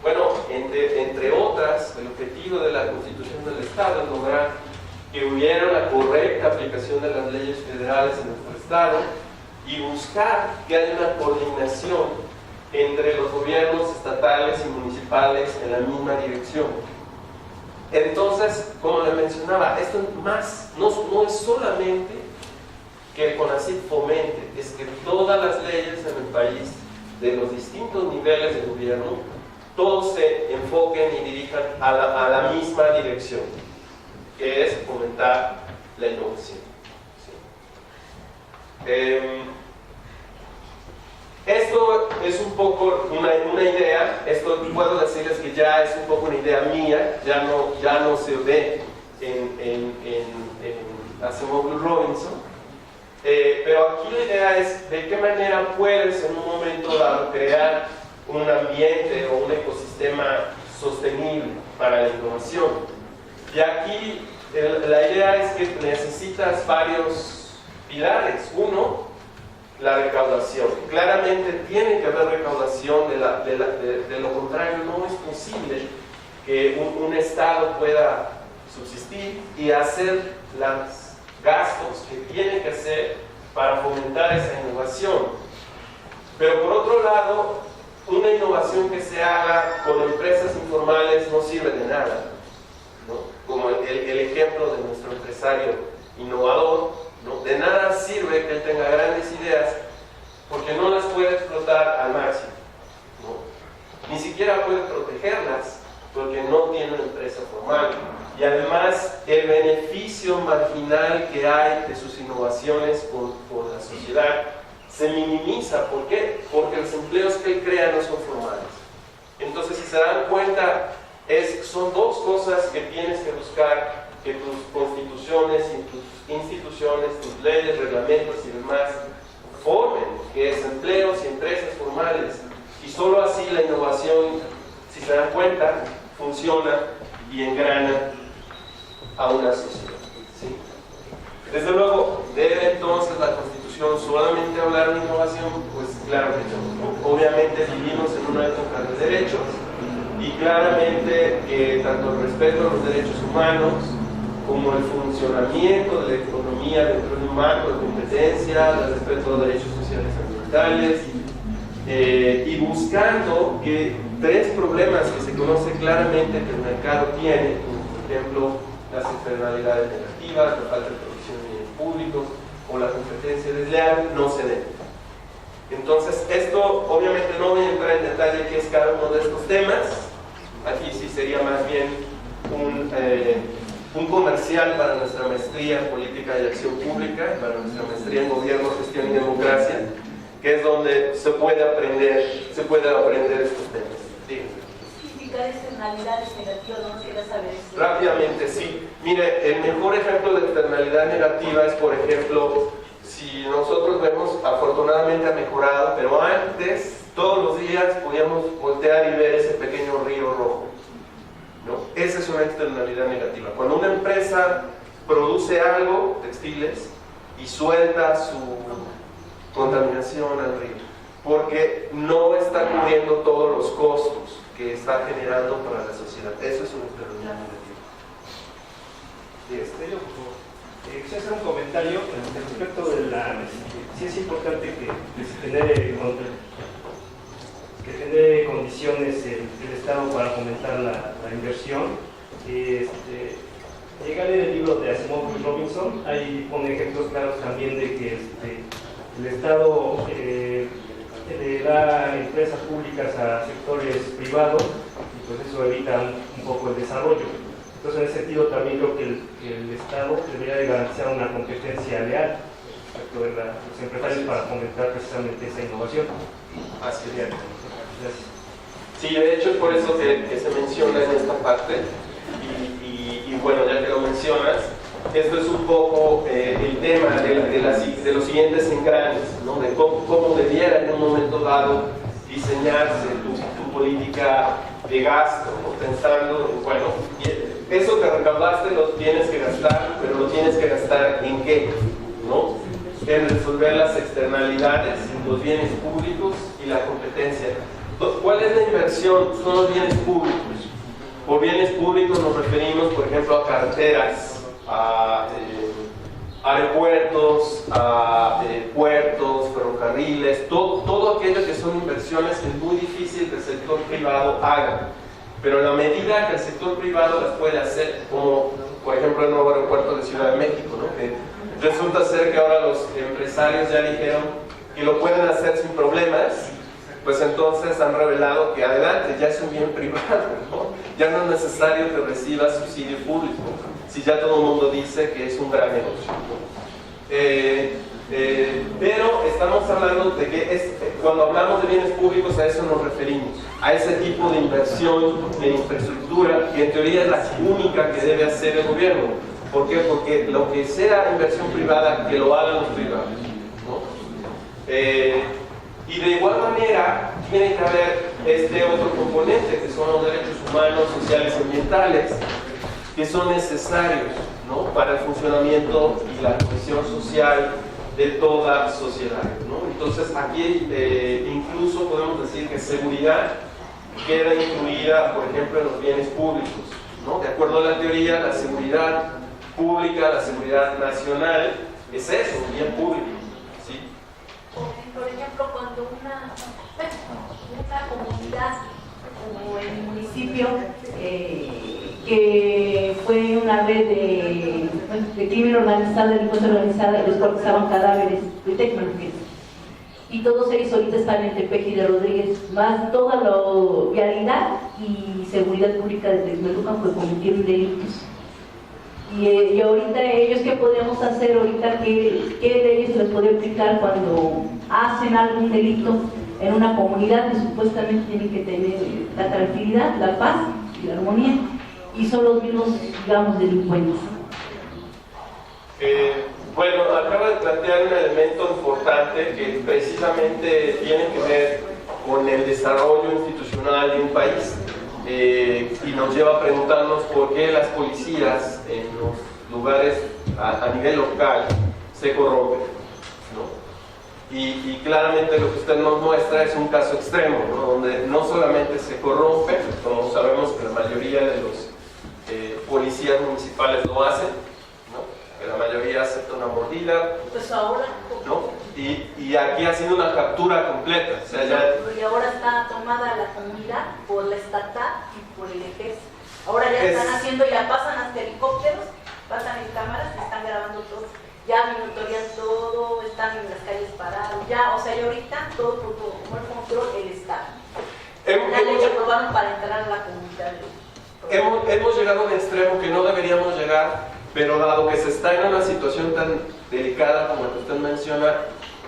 Bueno, entre otras, el objetivo de la constitución del Estado es lograr que hubiera una correcta aplicación de las leyes federales en nuestro Estado y buscar que haya una coordinación entre los gobiernos estatales y municipales en la misma dirección. Entonces, como le mencionaba, esto no es solamente que el CONACYT fomente, es que todas las leyes en el país, de los distintos niveles de gobierno, todos se enfoquen y dirijan a la misma dirección, que es fomentar la innovación. ¿Sí? Esto es un poco una idea, esto puedo decirles que ya es un poco una idea mía, ya no se ve en Asimov Robinson, pero aquí la idea es de qué manera puedes en un momento dado crear un ambiente o un ecosistema sostenible para la innovación. Y aquí la idea es que necesitas varios pilares. Uno, la recaudación. Claramente tiene que haber recaudación, de lo contrario no es posible que un Estado pueda subsistir y hacer los gastos que tiene que hacer para fomentar esa innovación. Pero por otro lado, una innovación que se haga con empresas informales no sirve de nada, ¿no? Como el ejemplo de nuestro empresario innovador, ¿no? De nada sirve que él tenga grandes ideas porque no las puede explotar al máximo, ¿no? Ni siquiera puede protegerlas porque no tiene una empresa formal. Y además el beneficio marginal que hay de sus innovaciones por la sociedad se minimiza. ¿Por qué? Porque los empleos que él crea no son formales. Entonces, si se dan cuenta, son dos cosas que tienes que buscar, que tus constituciones y tus instituciones, tus leyes, reglamentos y demás formen, que es empleos y empresas formales. Y solo así la innovación, si se dan cuenta, funciona y engrana a una sociedad. ¿Sí? Desde luego, ¿debe entonces la Constitución solamente hablar de innovación? Pues claro que no. Obviamente vivimos en una época de derechos y claramente que tanto el respeto a los derechos humanos como el funcionamiento de la economía dentro de un marco de competencia, el respeto a los derechos sociales y ambientales, y buscando que tres problemas que se conoce claramente que el mercado tiene, como por ejemplo las externalidades negativas, la falta de producción de bienes públicos o la competencia desleal, no se den. Entonces, esto obviamente no voy a entrar en detalle qué es cada uno de estos temas. Aquí sí sería más bien un comercial para nuestra maestría en política y acción pública, para nuestra maestría en gobierno, gestión y democracia, que es donde se puede aprender estos temas. Díganme. Externalidades negativas, no nos queda saber eso. Rápidamente, sí. Mire, el mejor ejemplo de externalidad negativa es, por ejemplo, si nosotros vemos, afortunadamente ha mejorado, pero antes, todos los días, podíamos voltear y ver ese pequeño río rojo, ¿no? Esa es una externalidad negativa. Cuando una empresa produce algo, textiles, y suelta su contaminación al río, porque no está cubriendo todos los costos que está generando para la sociedad. Eso es una externalidad negativa. Yo quisiera hacer un comentario respecto de sí es importante que se genere condiciones el Estado para fomentar la inversión. Llega a leer el libro de Asimov Robinson, ahí pone ejemplos claros también de que el Estado le da empresas públicas a sectores privados y pues eso evita un poco el desarrollo. Entonces, en ese sentido también creo que el Estado debería de garantizar una competencia leal respecto de los empresarios para fomentar precisamente esa innovación. Así es. Gracias. Sí, de hecho es por eso que se menciona en esta parte y bueno, ya que lo mencionas, esto es un poco el tema, de los siguientes engranes, ¿no? De cómo debiera en un momento dado diseñarse tu política de gasto, ¿no? Pensando, bueno, eso que recaudaste lo tienes que gastar, pero lo tienes que gastar ¿en qué? ¿No? En resolver las externalidades, los bienes públicos y la competencia. ¿Cuál es la inversión? Son los bienes públicos. Por bienes públicos nos referimos, por ejemplo, a carreteras, a aeropuertos, a puertos, ferrocarriles, todo aquello que son inversiones que es muy difícil que el sector privado haga. Pero en la medida que el sector privado las puede hacer, como por ejemplo el nuevo aeropuerto de Ciudad de México, ¿no? Que resulta ser que ahora los empresarios ya dijeron que lo pueden hacer sin problemas, pues entonces han revelado que adelante, ya es un bien privado, ¿no? Ya no es necesario que reciba subsidio público, si ya todo el mundo dice que es un gran negocio. Pero estamos hablando de que cuando hablamos de bienes públicos a eso nos referimos, a ese tipo de inversión en infraestructura que en teoría es la única que debe hacer el gobierno. ¿Por qué? Porque lo que sea inversión privada, que lo hagan los privados, ¿no? Y de igual manera tiene que haber este otro componente que son los derechos humanos, sociales y ambientales, que son necesarios, ¿no? Para el funcionamiento y la cohesión social de toda sociedad, ¿no? Entonces aquí incluso podemos decir que seguridad queda incluida, por ejemplo, en los bienes públicos, ¿no? De acuerdo a la teoría, la seguridad pública, la seguridad nacional, es eso, un bien público, ¿sí? Por ejemplo, cuando una comunidad como el municipio que fue una red de crimen organizado, delincuencia organizada, y descuartizaban cadáveres de Tecnología. Y todos ellos ahorita están en Tepeji de Rodríguez, más toda la vialidad y seguridad pública de Texmelucan, pues cometieron delitos. Y ahorita ellos, ¿qué podríamos hacer ahorita? ¿Qué leyes les podría aplicar cuando hacen algún delito en una comunidad que supuestamente tienen que tener la tranquilidad, la paz y la armonía? Y son los mismos, digamos, delincuentes. Bueno, acaba de plantear un elemento importante que precisamente tiene que ver con el desarrollo institucional de un país. Y nos lleva a preguntarnos por qué las policías en los lugares a nivel local se corrompen, ¿no? Y claramente lo que usted nos muestra es un caso extremo, ¿no? Donde no solamente se corrompe, como sabemos que la mayoría de los policías municipales lo hacen, ¿no? Que la mayoría acepta una mordida, Pues ahora, ¿no? Y aquí ha sido una captura completa, o sea, ya... y ahora está tomada la comunidad por la estatal y por el ejército. Ahora ya están haciendo, ya pasan hasta helicópteros, pasan en cámaras, están grabando todo, ya monitorean todo, están en las calles parados, ya, o sea, ya ahorita todo como el control el Estado. Una ley que aprobaron para entrar a la comunidad. Hemos llegado a un extremo que no deberíamos llegar, pero dado que se está en una situación tan delicada como la que usted menciona,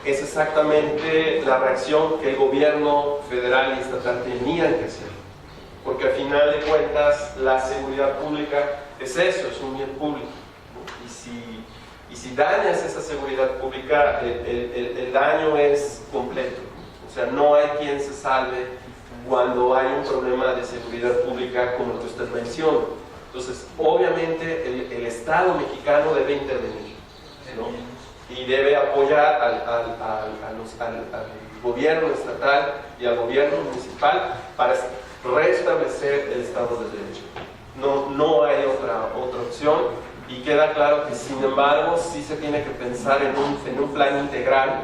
es exactamente la reacción que el gobierno federal y estatal tenían que hacer. Porque al final de cuentas, la seguridad pública es eso, es un bien público, ¿no? Y si dañas esa seguridad pública, el daño es completo. O sea, no hay quien se salve cuando hay un problema de seguridad pública como el que usted menciona. Entonces, obviamente, el Estado mexicano debe intervenir, ¿no? Y debe apoyar al gobierno estatal y al gobierno municipal para restablecer el Estado de Derecho. No hay otra opción, y queda claro que, sin embargo, sí se tiene que pensar en un plan integral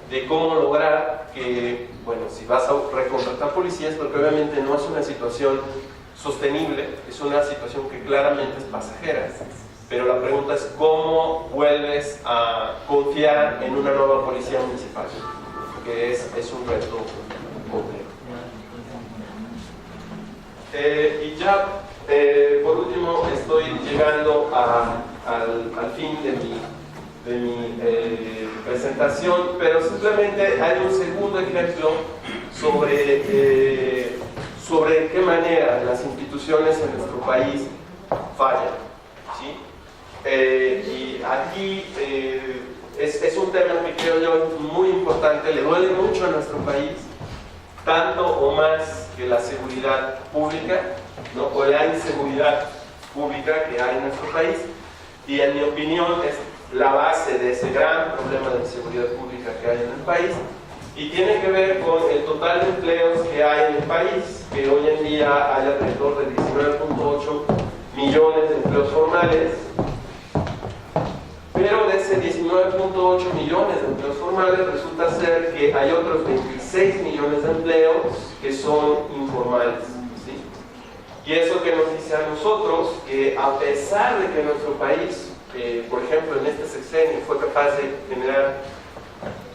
de cómo lograr que, bueno, si vas a recontratar policías, porque obviamente no es una situación sostenible, es una situación que claramente es pasajera. Pero la pregunta es cómo vuelves a confiar en una nueva policía municipal, que es un reto complejo. Y ya, por último, estoy llegando al fin de mi presentación, pero simplemente hay un segundo ejemplo sobre qué manera las instituciones en nuestro país fallan, ¿sí? Y aquí Es un tema que creo yo muy importante, le duele mucho a nuestro país, tanto o más que la seguridad pública, ¿no? O la inseguridad pública que hay en nuestro país, y en mi opinión es la base de ese gran problema de inseguridad pública que hay en el país, y tiene que ver con el total de empleos que hay en el país, que hoy en día hay alrededor de 19.8 millones de empleos formales, pero de ese 19.8 millones de empleos formales resulta ser que hay otros 26 millones de empleos que son informales, ¿sí? Y eso que nos dice a nosotros que a pesar de que nuestro país, por ejemplo en este sexenio, fue capaz de generar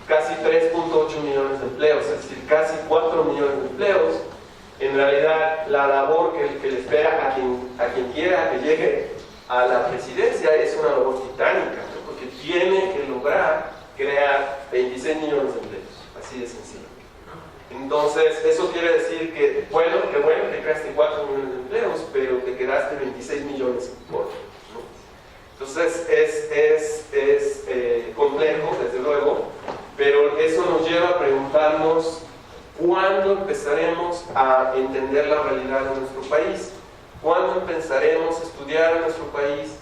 casi 3.8 millones de empleos, es decir, casi 4 millones de empleos, en realidad la labor que le espera a quien quiera que llegue a la presidencia es una labor titánica, ¿no? Porque tiene que lograr crear 26 millones de empleos, así de sencillo. Entonces, eso quiere decir que, bueno, que creaste 4 millones de empleos, pero te quedaste 26 millones corto, ¿no? Entonces, es complejo, desde luego, pero eso nos lleva a preguntarnos ¿cuándo empezaremos a entender la realidad de nuestro país? ¿Cuándo empezaremos a estudiar a nuestro país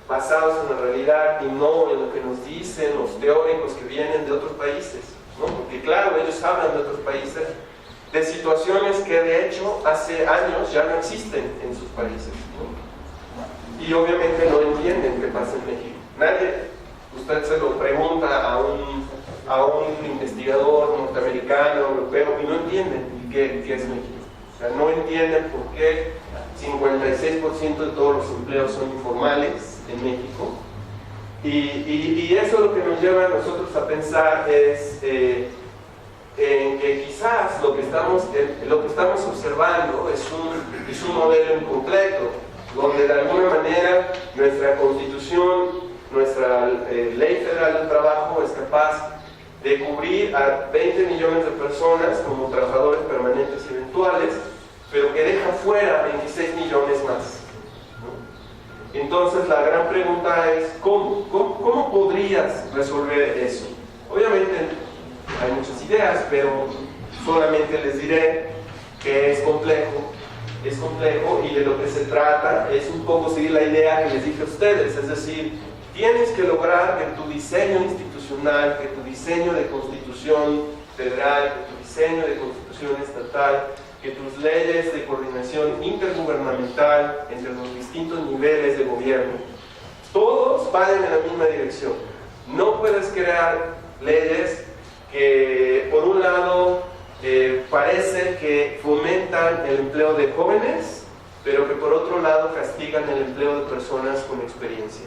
basados en la realidad y no en lo que nos dicen los teóricos que vienen de otros países, ¿no? Porque claro, ellos hablan de otros países, de situaciones que de hecho hace años ya no existen en sus países, ¿no? Y obviamente no entienden qué pasa en México. Nadie, usted se lo pregunta a un investigador norteamericano, europeo, y no entienden qué es México. O sea, no entienden por qué 56% de todos los empleos son informales en México. Y eso lo que nos lleva a nosotros a pensar es en que quizás lo que estamos observando es un modelo incompleto, donde de alguna manera nuestra Constitución, nuestra Ley Federal del Trabajo es capaz de cubrir a 20 millones de personas como trabajadores permanentes y eventuales, pero que deja fuera 26 millones más, ¿no? Entonces la gran pregunta es, ¿cómo podrías resolver eso? Obviamente hay muchas ideas, pero solamente les diré que es complejo y de lo que se trata es un poco seguir la idea que les dije a ustedes, es decir, tienes que lograr que tu diseño institucional, que tu diseño de constitución federal, que tu diseño de constitución estatal, que tus leyes de coordinación intergubernamental entre los distintos niveles de gobierno, todos vayan en la misma dirección. No puedes crear leyes que, por un lado, parece que fomentan el empleo de jóvenes, pero que por otro lado castigan el empleo de personas con experiencia.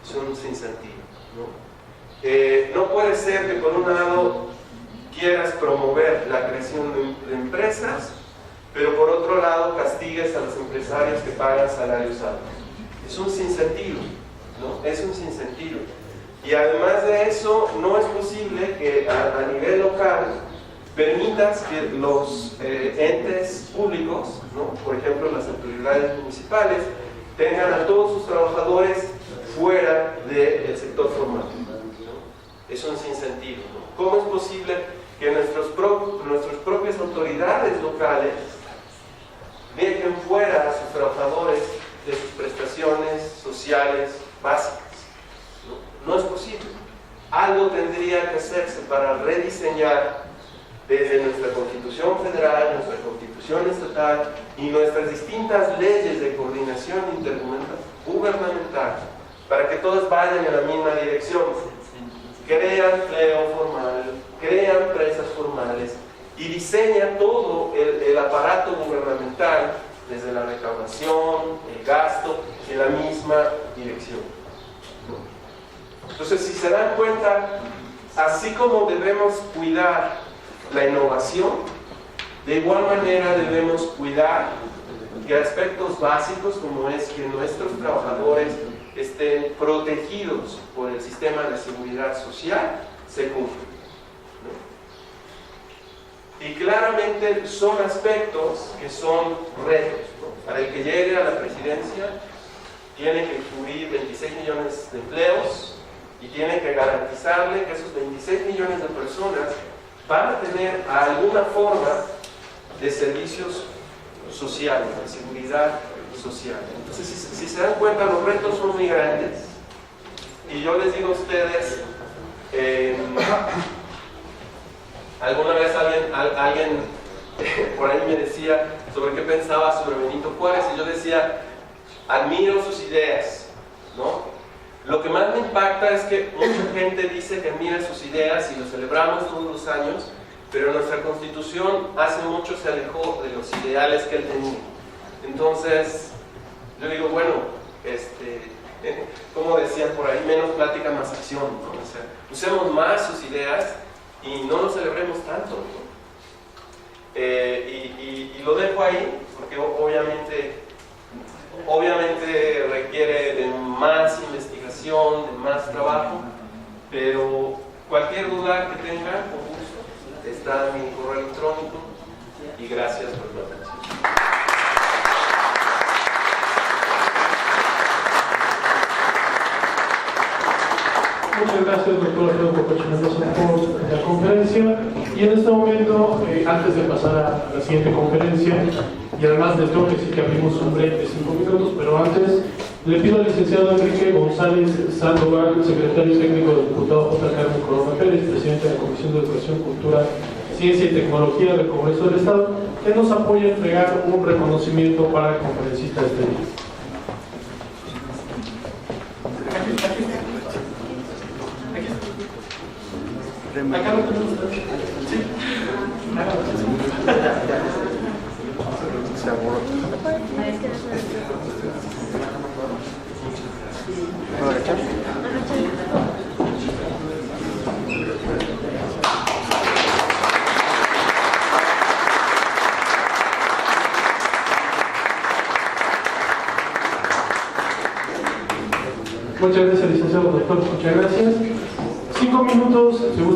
Es un sinsentido, ¿no? No puede ser que por un lado quieras promover la creación de empresas, pero por otro lado castigues a los empresarios que pagan salarios altos. Es un sinsentido, ¿no? Es un sinsentido. Y además de eso, no es posible que a nivel local permitas que los entes públicos, ¿no? Por ejemplo las autoridades municipales, tengan a todos sus trabajadores fuera del sector formal, ¿no? Es un sinsentido, ¿no? ¿Cómo es posible que nuestras propias autoridades locales dejen fuera a sus trabajadores de sus prestaciones sociales básicas? No es posible. Algo tendría que hacerse para rediseñar desde nuestra Constitución Federal, nuestra Constitución Estatal y nuestras distintas leyes de coordinación intergubernamental para que todas vayan en la misma dirección. Crea empleo formal, crea empresas formales y diseña todo el aparato gubernamental desde la recaudación, el gasto, en la misma dirección. Entonces, si se dan cuenta, así como debemos cuidar la innovación, de igual manera debemos cuidar que aspectos básicos como es que nuestros trabajadores estén protegidos por el sistema de seguridad social se cumplan, ¿no? Y claramente son aspectos que son retos, ¿no? Para el que llegue a la presidencia tiene que cubrir 26 millones de empleos y tiene que garantizarle que esos 26 millones de personas van a tener alguna forma de servicios sociales, de seguridad social. Entonces, si se dan cuenta, los retos son muy grandes. Y yo les digo a ustedes, alguna vez alguien por ahí me decía sobre qué pensaba sobre Benito Juárez, y yo decía, admiro sus ideas, ¿no? Lo que más me impacta es que mucha gente dice que admira sus ideas y lo celebramos todos los años, pero nuestra Constitución hace mucho se alejó de los ideales que él tenía. Entonces, yo digo, bueno, como decían por ahí, menos plática, más acción, ¿no? O sea, usemos más sus ideas y no lo celebremos tanto, ¿no? Y lo dejo ahí, porque obviamente requiere de más investigación, de más trabajo, pero cualquier duda que tengan, con gusto, está en mi correo electrónico, y gracias por la atención. Muchas gracias, doctor Alfredo Pococha Mendoza, por la conferencia. Y en este momento, antes de pasar a la siguiente conferencia, y además les tengo que decir que abrimos un break de 5 minutos, pero antes le pido al licenciado Enrique González Sandoval, secretario técnico del diputado J. Carmen Corona Pérez, presidente de la Comisión de Educación, Cultura, Ciencia y Tecnología del Congreso del Estado, que nos apoya a entregar un reconocimiento para el conferencista de este día. Acá lo tenemos. Sí. Muchas gracias, licenciado doctor. Muchas gracias. 5 minutos, si gustan.